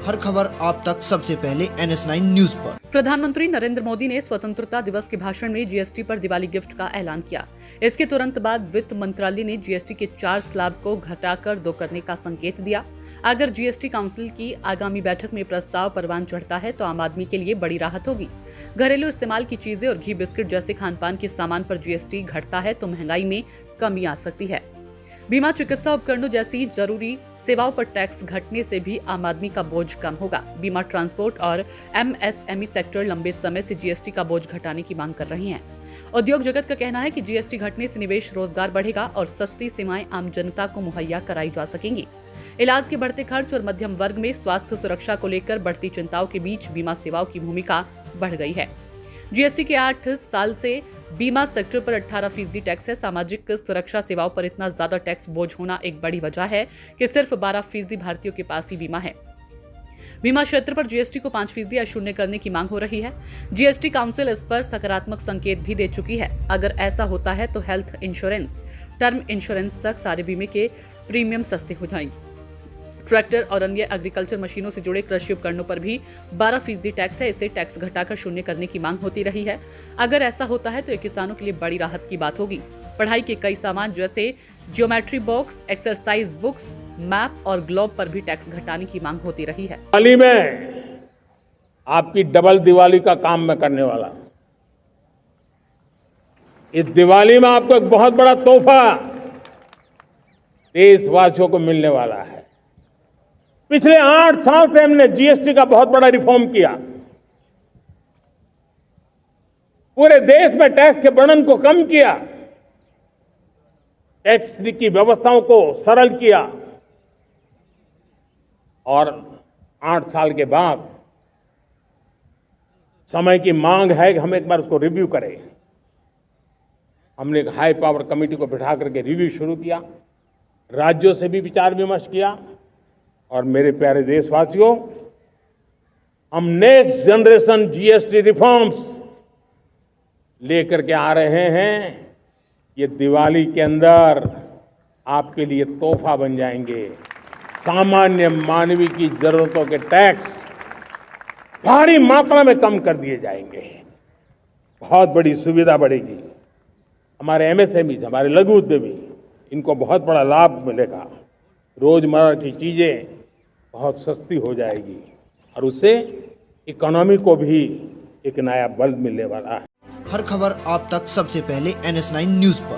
हर खबर आप तक सबसे पहले NS9 न्यूज पर। प्रधानमंत्री नरेंद्र मोदी ने स्वतंत्रता दिवस के भाषण में जीएसटी पर दिवाली गिफ्ट का ऐलान किया। इसके तुरंत बाद वित्त मंत्रालय ने जीएसटी के 4 स्लैब को घटाकर 2 करने का संकेत दिया। अगर जीएसटी काउंसिल की आगामी बैठक में प्रस्ताव परवान चढ़ता है तो आम आदमी के लिए बड़ी राहत होगी। घरेलू इस्तेमाल की चीजें और घी बिस्किट जैसे खान पान के सामान पर जीएसटी घटता है तो महंगाई में कमी आ सकती है। बीमा, चिकित्सा उपकरणों जैसी जरूरी सेवाओं पर टैक्स घटने से भी आम आदमी का बोझ कम होगा। बीमा, ट्रांसपोर्ट और एमएसएमई सेक्टर लंबे समय से जीएसटी का बोझ घटाने की मांग कर रहे हैं। उद्योग जगत का कहना है कि जीएसटी घटने से निवेश, रोजगार बढ़ेगा और सस्ती सेवाएं आम जनता को मुहैया कराई जा सकेंगी। इलाज के बढ़ते खर्च और मध्यम वर्ग में स्वास्थ्य सुरक्षा को लेकर बढ़ती चिंताओं के बीच बीमा सेवाओं की भूमिका बढ़ गई है। जीएसटी के 8 साल से बीमा सेक्टर पर 18% टैक्स है। सामाजिक सुरक्षा सेवाओं पर इतना ज्यादा टैक्स बोझ होना एक बड़ी वजह है कि सिर्फ 12% भारतीयों के पास ही बीमा है। बीमा क्षेत्र पर जीएसटी को 5% या शून्य करने की मांग हो रही है। जीएसटी काउंसिल इस पर सकारात्मक संकेत भी दे चुकी है। अगर ऐसा होता है तो हेल्थ इंश्योरेंस, टर्म इंश्योरेंस तक सारे बीमे के प्रीमियम सस्ते हो जाएंगे। ट्रैक्टर और अन्य एग्रीकल्चर मशीनों से जुड़े कृषि उपकरणों पर भी 12% टैक्स है। इसे टैक्स घटाकर शून्य करने की मांग होती रही है। अगर ऐसा होता है तो ये किसानों के लिए बड़ी राहत की बात होगी। पढ़ाई के कई सामान जैसे geometry box, exercise books, map और ग्लोब पर भी टैक्स घटाने की मांग होती रही है। दिवाली में आपकी डबल दिवाली का काम मैं करने वाला। इस दिवाली में आपको एक बहुत बड़ा तोहफा देशवासियों को मिलने वाला है। पिछले 8 साल से हमने जीएसटी का बहुत बड़ा रिफॉर्म किया। पूरे देश में टैक्स के बर्डन को कम किया, टैक्स की व्यवस्थाओं को सरल किया और 8 साल के बाद समय की मांग है कि हम एक बार उसको रिव्यू करें। हमने एक हाई पावर कमेटी को बिठा करके रिव्यू शुरू किया, राज्यों से भी विचार विमर्श किया और मेरे प्यारे देशवासियों, हम नेक्स्ट जनरेशन जीएसटी रिफॉर्म्स लेकर के आ रहे हैं। ये दिवाली के अंदर आपके लिए तोहफा बन जाएंगे। सामान्य मानवीय की जरूरतों के टैक्स भारी मात्रा में कम कर दिए जाएंगे। बहुत बड़ी सुविधा बढ़ेगी। हमारे एमएसएमई, हमारे लघु उद्यमी, इनको बहुत बड़ा लाभ मिलेगा। रोजमर्रा की चीजें बहुत सस्ती हो जाएगी और उससे इकोनॉमी को भी एक नया बल मिलने वाला है। हर खबर आप तक सबसे पहले NS9 न्यूज पर।